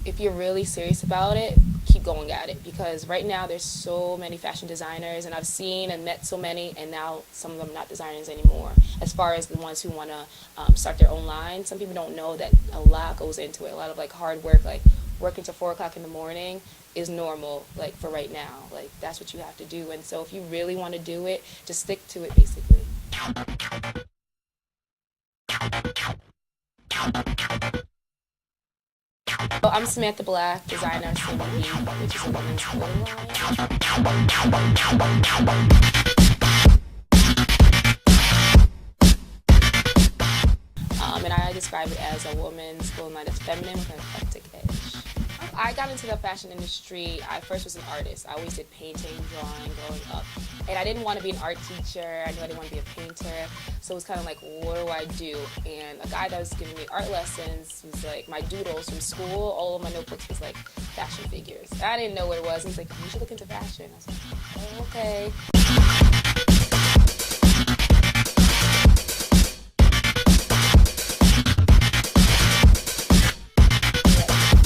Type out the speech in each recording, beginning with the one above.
if you're really serious about it, keep going at it, because right now there's so many fashion designers, and I've seen and met so many, and now some of them are not designers anymore. As far as the ones who want to start their own line, some people don't know that a lot goes into it. A lot of like hard work, like working till 4 o'clock in the morning is normal, like for right now. Like that's what you have to do, and so if you really want to do it, just stick to it, basically. So I'm Samantha Black, designer of CBB, which is a women's clothing line. And I describe it as a woman's clothing line that's feminine with an eclectic edge. I got into the fashion industry. I first was an artist. I always did painting, drawing growing up. And I didn't want to be an art teacher. I knew I didn't want to be a painter. So it was kind of like, what do I do? And a guy that was giving me art lessons was like, my doodles from school, all of my notebooks was like fashion figures. I didn't know what it was. He's like, you should look into fashion. I was like, oh, okay.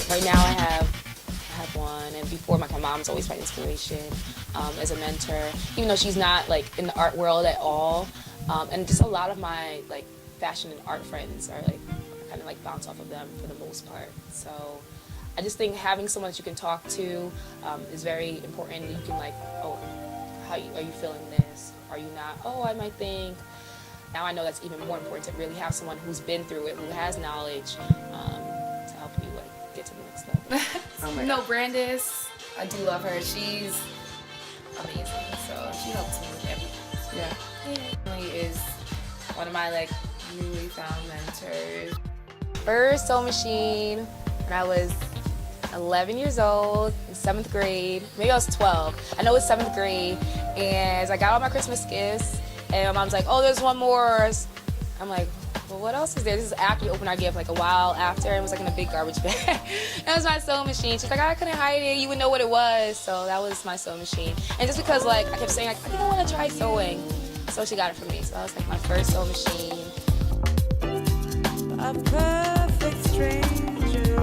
Right now I have one, and before my mom's always my inspiration as a mentor, even though she's not like in the art world at all. And just a lot of my like fashion and art friends are like kind of like bounce off of them for the most part. So I just think having someone that you can talk to is very important. You can like, oh, are you feeling this? Are you not? Oh, I might think. Now I know that's even more important to really have someone who's been through it, who has knowledge, to help you like get to the next level. Oh no, Brandis, I do love her. She's amazing. So she helps me with everything. Yeah. She is one of my like newly found mentors. First sewing machine when I was 11 years old, in 7th grade. Maybe I was 12. I know it was 7th grade. And I got all my Christmas gifts, and my mom's like, oh, there's one more. I'm like, well, what else is there? This is after we opened our gift, like a while after. It was like in a big garbage bag. That was my sewing machine. She's like, I couldn't hide it. You would know what it was. So that was my sewing machine. And just because like I kept saying, like, I think I want to try sewing. So she got it for me. So that was like my first sewing machine. A perfect stranger.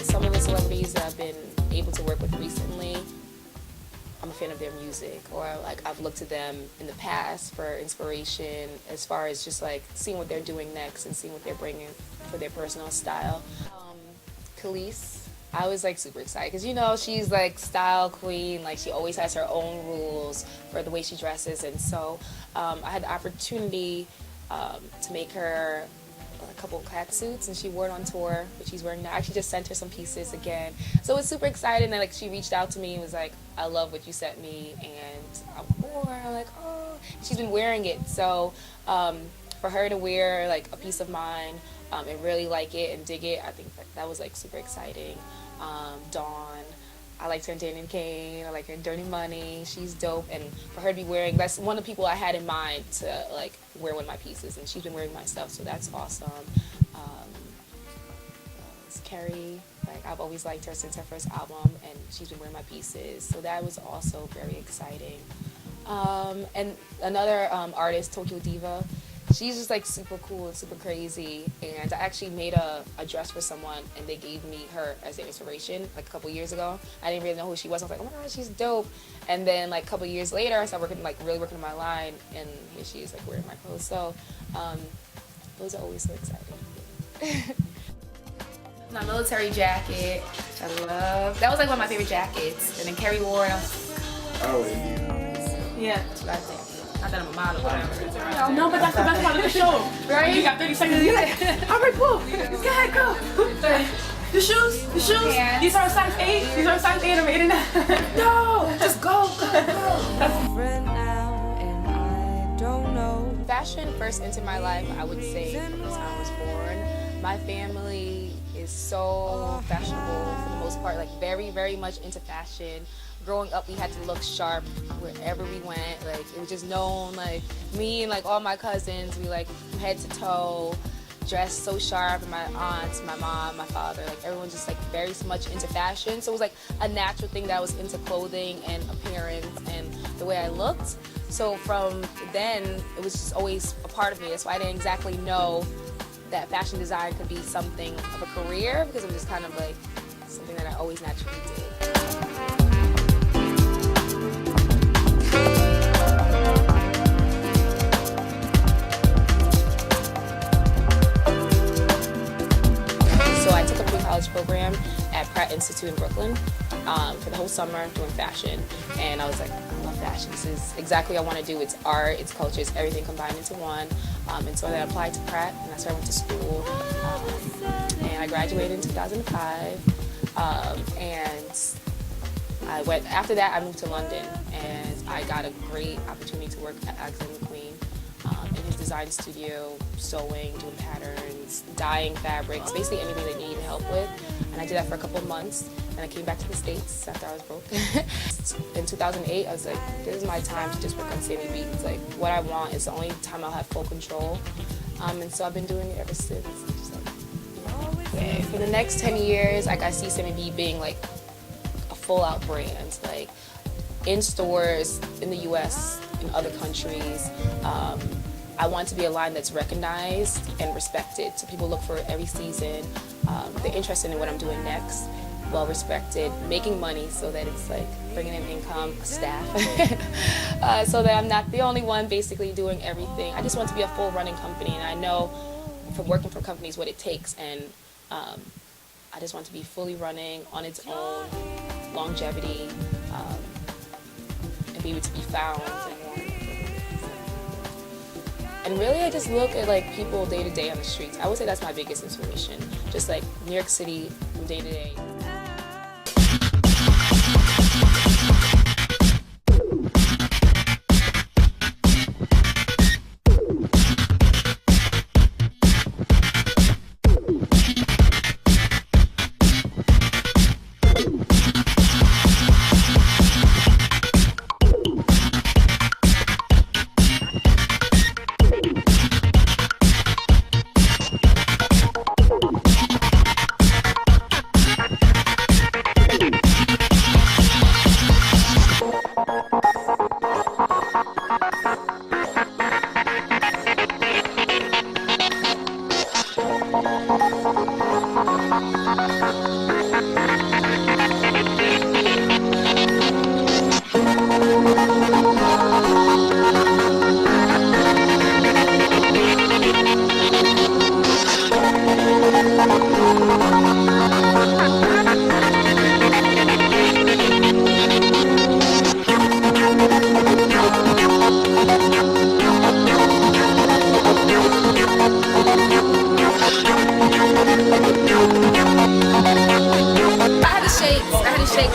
Some of the celebrities that I've been able to work with recently, I'm a fan of their music, or like I've looked to them in the past for inspiration as far as just like seeing what they're doing next and seeing what they're bringing for their personal style. Khalees, I was like super excited because, you know, she's like style queen, like she always has her own rules for the way she dresses, and so I had the opportunity to make her a couple of cat suits, and she wore it on tour, but she's wearing now. I actually just sent her some pieces again, so it's super exciting. And like she reached out to me and was like, I love what you sent me, and I wore. I'm like, oh, she's been wearing it. So for her to wear like a piece of mine and really like it and dig it, I think that was like super exciting. Dawn, I liked her in Danny and Kane. I like her in Dirty Money. She's dope, and for her to be wearing, that's one of the people I had in mind to like wear one of my pieces, and she's been wearing my stuff, so that's awesome. It's Carrie, like I've always liked her since her first album, and she's been wearing my pieces, so that was also very exciting. And another artist, Tokyo Diva, she's just like super cool and super crazy, and I actually made a dress for someone, and they gave me her as their inspiration like a couple years ago. I didn't really know who she was. I was like, oh my god, she's dope. And then like a couple years later, I started working, like really working on my line, and here she is like wearing my clothes. So those are always so exciting. My military jacket, I love. That was like one of my favorite jackets. And then Carrie wore it. Oh, yeah, that's what I think. Not that I'm a model, whatever. No, but that's the best part of the show. Right? You got 30 seconds. You're like, all right, cool. Go ahead, go. The shoes, the shoes. Yeah. These are a size 8. These are a size 8. I'm 8 and 9. No, just go. Fashion first entered my life, I would say, from the time I was born. My family is so fashionable for the most part, like very, very much into fashion. Growing up, we had to look sharp wherever we went. Like it was just known, like me and like all my cousins, we like from head to toe dressed so sharp, and my aunts, my mom, my father, like everyone just like very much into fashion. So it was like a natural thing that I was into clothing and appearance and the way I looked. So from then, it was just always a part of me. That's why I didn't exactly know that fashion design could be something of a career, because I'm just kind of like something that I always naturally did. So I took a pre-college program at Pratt Institute in Brooklyn for the whole summer doing fashion, and I was like, I love fashion. This is exactly what I want to do. It's art, it's culture, it's everything combined into one. And so I applied to Pratt, and that's where I went to school. And I graduated in 2005. And after that, I moved to London, and I got a great opportunity to work at Alexander McQueen in his design studio, sewing, doing patterns, dyeing fabrics, basically anything they needed help with. And I did that for a couple of months, and I came back to the States after I was broke. In 2008, I was like, this is my time to just work on Sammy B. It's like, what I want is the only time I'll have full control. And so I've been doing it ever since. Just like, yeah. For the next 10 years, like, I see Sammy B being like a full-out brand, like in stores, in the US, in other countries. I want to be a line that's recognized and respected. So people look for it every season. They're interested in what I'm doing next. Well respected, making money so that it's like bringing in income, staff, so that I'm not the only one basically doing everything. I just want to be a full running company, and I know from working for companies what it takes, and I just want to be fully running on its own, longevity, and be able to be found and wanted. And really, I just look at like people day to day on the streets. I would say that's my biggest inspiration. Just like New York City from day to day.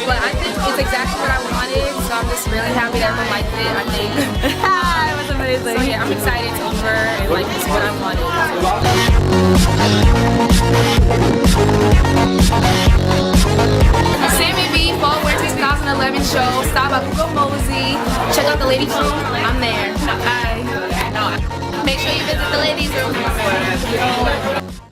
But I think it's exactly what I wanted, so I'm just really happy that everyone liked it, I think. It was amazing. So yeah, I'm excited it's over, and like, it's what I wanted. Sammy B Fall Winter 2011 show. Stop by Google Mosey. Check out the ladies room. I'm there. Make sure you visit the ladies room.